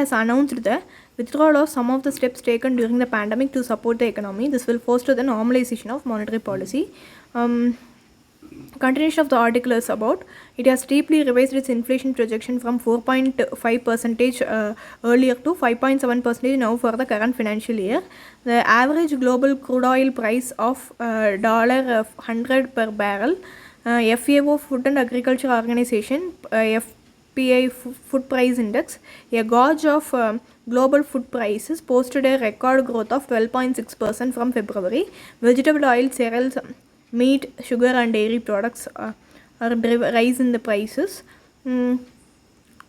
has announced the withdrawal of some of the steps taken during the pandemic to support the economy. This will foster the normalization of monetary policy. Continuation of the article is about it has steeply revised its inflation projection from 4.5% earlier to 5.7% now for the current financial year. The average global crude oil price of $100 per barrel, FAO Food and Agriculture Organization, FPI Food Price Index, a gauge of global food prices, posted a record growth of 12.6% from February. Vegetable oil, cereals, meat, sugar and dairy products are rise in the prices.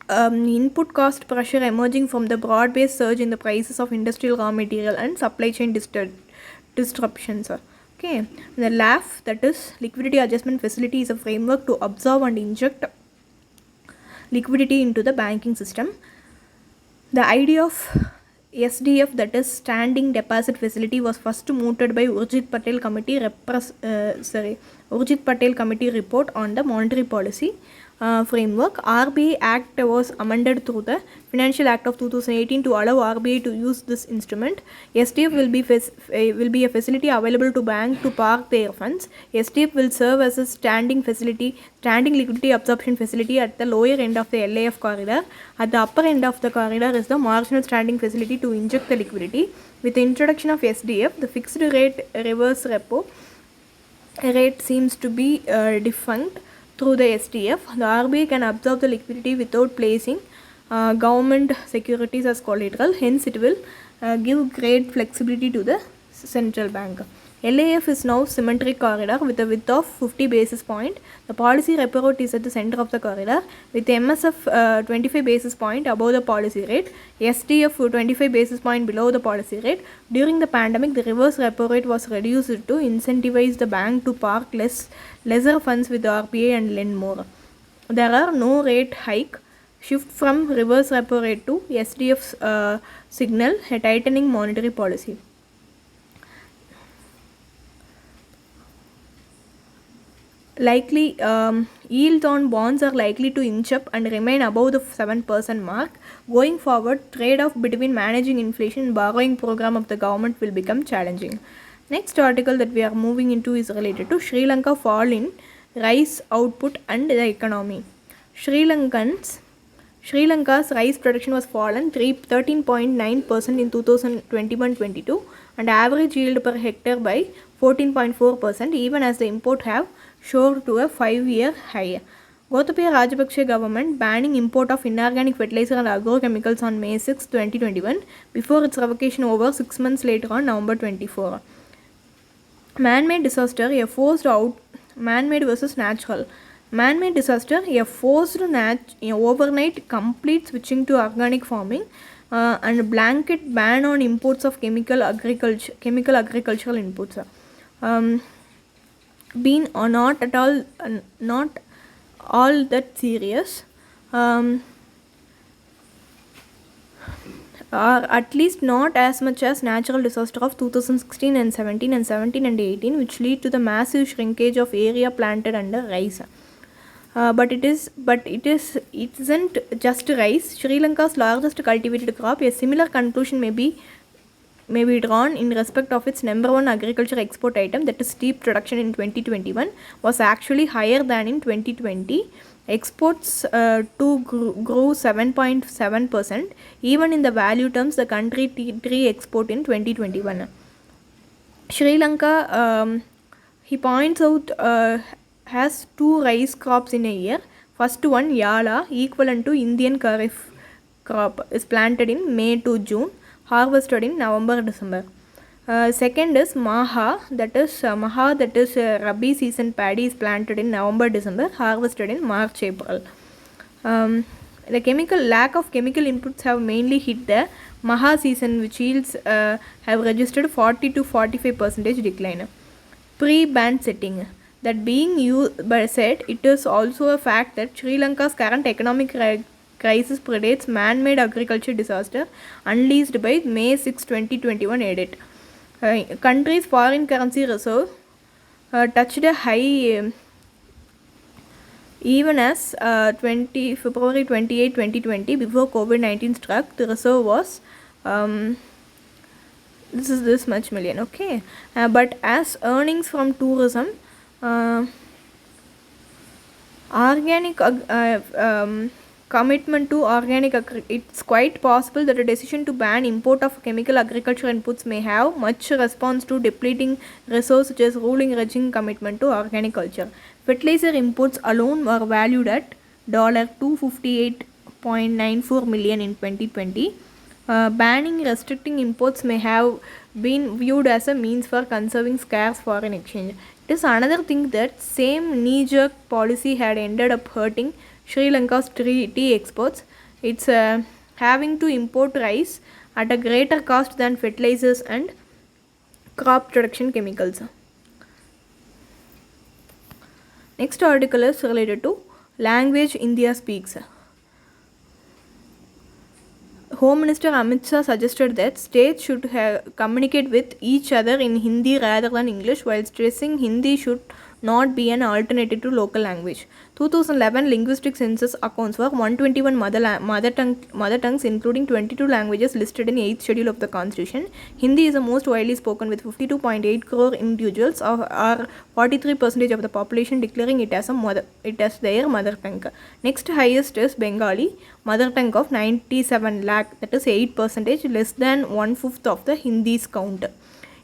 Input cost pressure emerging from the broad-based surge in the prices of industrial raw material and supply chain disruptions. Okay, the LAF, that is Liquidity Adjustment Facility, is a framework to absorb and inject liquidity into the banking system. The idea of SDF, that is Standing Deposit Facility, was first mooted by Urjit Patel Committee report on the monetary policy framework. RBI Act was amended through the Financial Act of 2018 to allow RBI to use this instrument. SDF will be a facility available to banks to park their funds. SDF will serve as a standing liquidity absorption facility at the lower end of the LAF corridor. At the upper end of the corridor is the marginal standing facility to inject the liquidity. With the introduction of SDF, the fixed rate reverse repo rate seems to be defunct. Through the SDF, the RBI can absorb the liquidity without placing government securities as collateral. Hence, it will give great flexibility to the central bank. LAF is now symmetric corridor with a width of 50 basis point. The policy repo rate is at the center of the corridor with MSF 25 basis point above the policy rate, SDF 25 basis point below the policy rate. During the pandemic, the reverse repo rate was reduced to incentivize the bank to park lesser funds with the RBI and lend more. There are no rate hike. Shift from reverse repo rate to SDF's signal a tightening monetary policy. Likely yields on bonds are likely to inch up and remain above the 7% mark. Going forward, trade-off between managing inflation and borrowing program of the government will become challenging. Next article that we are moving into is related to Sri Lanka fall in rice output and the economy. Sri Lanka's rice production was fallen 13.9% in 2021-22 and average yield per hectare by 14.4%, even as the import have soared to a 5-year high. Gotabaya Rajapaksa government banning import of inorganic fertilizer and agrochemicals on May 6, 2021 before its revocation over 6 months later on November 24. Man-made disaster, a forced out man-made versus natural. Man-made disaster, a forced overnight complete switching to organic farming and a blanket ban on imports of chemical agricultural inputs. Been not all that serious, or at least not as much as natural disaster of 2016 and 17 and 17 and 18, which lead to the massive shrinkage of area planted under rice. But it isn't just rice. Sri Lanka's largest cultivated crop. A similar conclusion may be drawn in respect of its number one agriculture export item, that is steep production in 2021 was actually higher than in 2020. Exports grew 7.7%. Even in the value terms, the country tree export in 2021. Sri Lanka, he points out, has 2 rice crops in a year. First one, Yala, equivalent to Indian Kharif crop, is planted in May to June, harvested in November-December. Second is Maha, that is Rabi season paddy, is planted in November-December, harvested in March-April. The lack of chemical inputs have mainly hit the Maha season, which yields have registered 40 to 45% decline. Pre-ban setting. That being said, it is also a fact that Sri Lanka's current economic crisis predates man-made agriculture disaster unleashed by May 6, 2021 edit. Country's foreign currency reserve touched a high Even as 20 February 28, 2020, before COVID-19 struck, the reserve was this is this much million. Okay, but as earnings from tourism, organic commitment to organic it's quite possible that a decision to ban import of chemical agriculture inputs may have much response to depleting resources, such as ruling regime commitment to organic culture. Fertilizer imports alone were valued at $258.94 million in 2020. Banning restricting imports may have been viewed as a means for conserving scarce foreign exchange. It is another thing that same knee-jerk policy had ended up hurting Sri Lanka's tea exports. It's having to import rice at a greater cost than fertilizers and crop protection chemicals. Next article is related to language India speaks. Home Minister Amit Shah suggested that states should communicate with each other in Hindi rather than English, while stressing Hindi should not be an alternative to local language. 2011 linguistic census accounts for 121 mother tongues, including 22 languages listed in 8th schedule of the Constitution. Hindi is the most widely spoken, with 52.8 crore individuals, or 43% of the population, declaring it as their mother tongue. Next highest is Bengali, mother tongue of 97 lakh, that is 8%, less than 1/5 of the Hindi's count.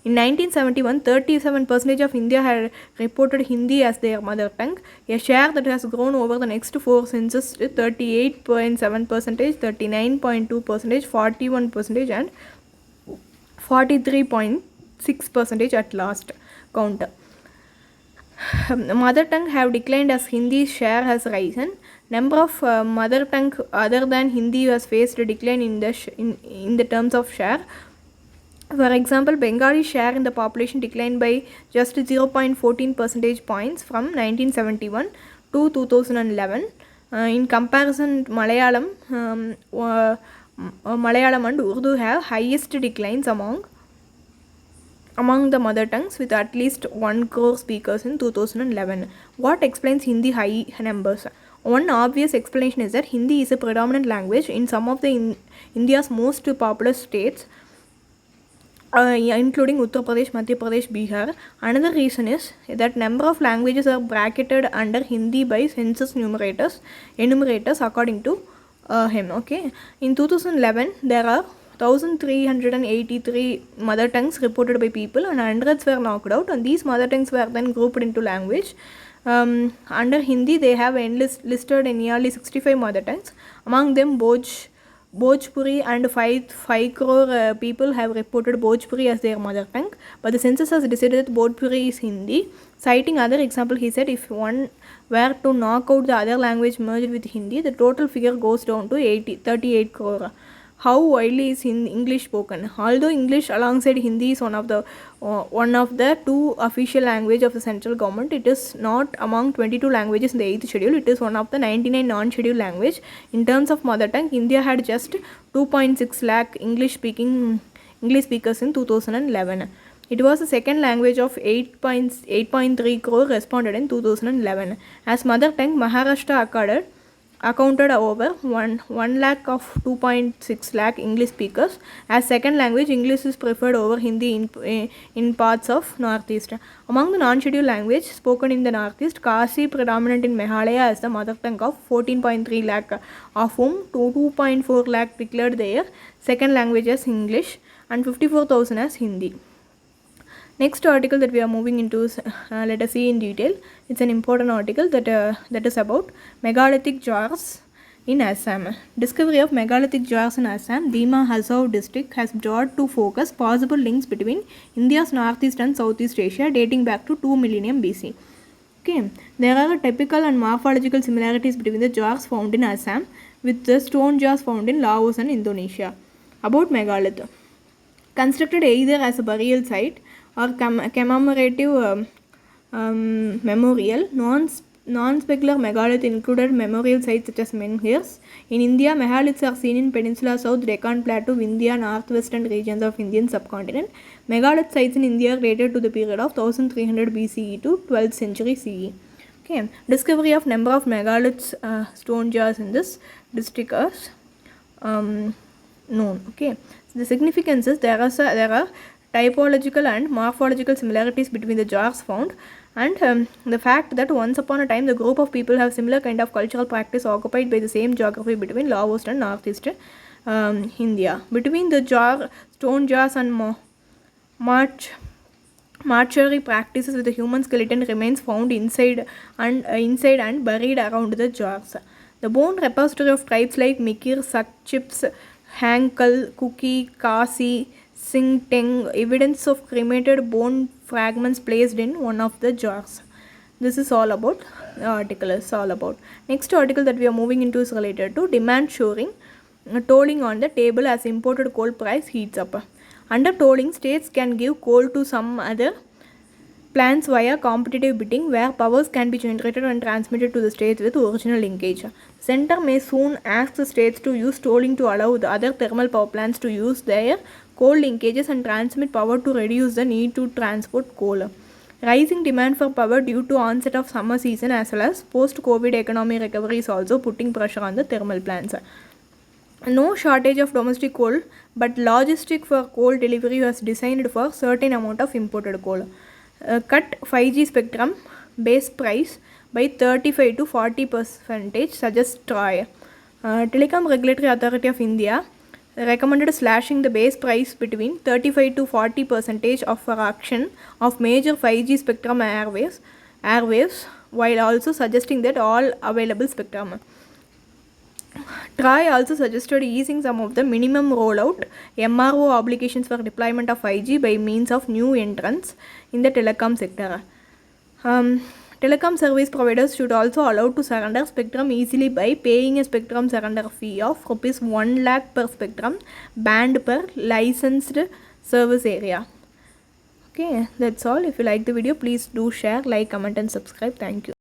In 1971, 37% of India had reported Hindi as their mother tongue, a share that has grown over the next 4 census to 38.7%, 39.2%, 41%, and 43.6% at last count. Mother tongue have declined as Hindi's share has risen. Number of mother tongue other than Hindi has faced a decline in the terms of share. For example, Bengali share in the population declined by just 0.14 percentage points from 1971 to 2011. In comparison, Malayalam and Urdu have highest declines among the mother tongues, with at least 1 crore speakers in 2011. What explains Hindi high numbers? One obvious explanation is that Hindi is a predominant language in some of the India's most populous states, including Uttar Pradesh, Madhya Pradesh, Bihar. Another reason is that number of languages are bracketed under Hindi by census enumerators according to him. Okay, in 2011 there are 1,383 mother tongues reported by people, and hundreds were knocked out, and these mother tongues were then grouped into language. Under Hindi, they have listed in nearly 65 mother tongues. Among them, Bhojpuri and 5 crore people have reported Bhojpuri as their mother tongue, but the census has decided that Bhojpuri is Hindi. Citing other example, he said if one were to knock out the other language merged with Hindi, the total figure goes down to 38 crore. How widely is English spoken? Although English alongside Hindi is one of the 2 official language of the central government, it is not among 22 languages in the 8th schedule. It is one of the 99 non-scheduled language. In terms of mother tongue, India had just 2.6 lakh English speakers in 2011. It was the second language of 8.3 crore responded in 2011. As mother tongue, Maharashtra accounted over 1 lakh of 2.6 lakh English speakers. As second language, English is preferred over Hindi in parts of Northeast. Among the non-scheduled language spoken in the Northeast, Kasi, predominant in Meghalaya, is the mother tongue of 14.3 lakh, of whom 2.4 lakh declared their second language as English and 54,000 as Hindi. Next article that we are moving into is, let us see in detail. It's an important article that is about megalithic jars in Assam. Discovery of megalithic jars in Assam, Dima Hazau district, has brought to focus possible links between India's Northeast and Southeast Asia dating back to 2 millennium BC. Okay, there are typical and morphological similarities between the jars found in Assam with the stone jars found in Laos and Indonesia. About megalith, constructed either as a burial site or commemorative memorial, non-specular megalith included memorial sites such as menhirs. In India, megaliths are seen in Peninsula South, Deccan Plateau, Vindhya, northwestern regions of Indian subcontinent. Megalith sites in India are dated to the period of 1300 BCE to 12th century CE. Okay, discovery of number of megaliths stone jars in this district is known. Okay, so the significance is there are typological and morphological similarities between the jars found, and the fact that once upon a time the group of people have similar kind of cultural practice occupied by the same geography between Laos and northeast India. Between the stone jars and mortuary practices with the human skeleton remains found inside and buried around the jars. The bone repository of tribes like Mikir, Sakchips, Hankal, Kuki, Kasi, Singteng, evidence of cremated bone fragments placed in one of the jars. This is all about the article is all about. Next article that we are moving into is related to demand shoring, tolling on the table as imported coal price heats up. Under tolling, states can give coal to some other plants via competitive bidding where powers can be generated and transmitted to the states with original linkage. Center may soon ask the states to use tolling to allow the other thermal power plants to use their coal linkages and transmit power to reduce the need to transport coal. Rising demand for power due to onset of summer season as well as post-COVID economic recovery is also putting pressure on the thermal plants. No shortage of domestic coal, but logistic for coal delivery was designed for certain amount of imported coal. Cut 5G spectrum base price by 35 to 40%, suggests Troy. Telecom Regulatory Authority of India recommended slashing the base price between 35 to 40% of fraction of major 5G spectrum airwaves, while also suggesting that all available spectrum. TRAI also suggested easing some of the minimum rollout MRO obligations for deployment of 5G by means of new entrants in the telecom sector. Telecom service providers should also allow to surrender spectrum easily by paying a spectrum surrender fee of Rs 1 lakh per spectrum band per licensed service area. Okay, that's all. If you like the video, please do share, like, comment and subscribe. Thank you.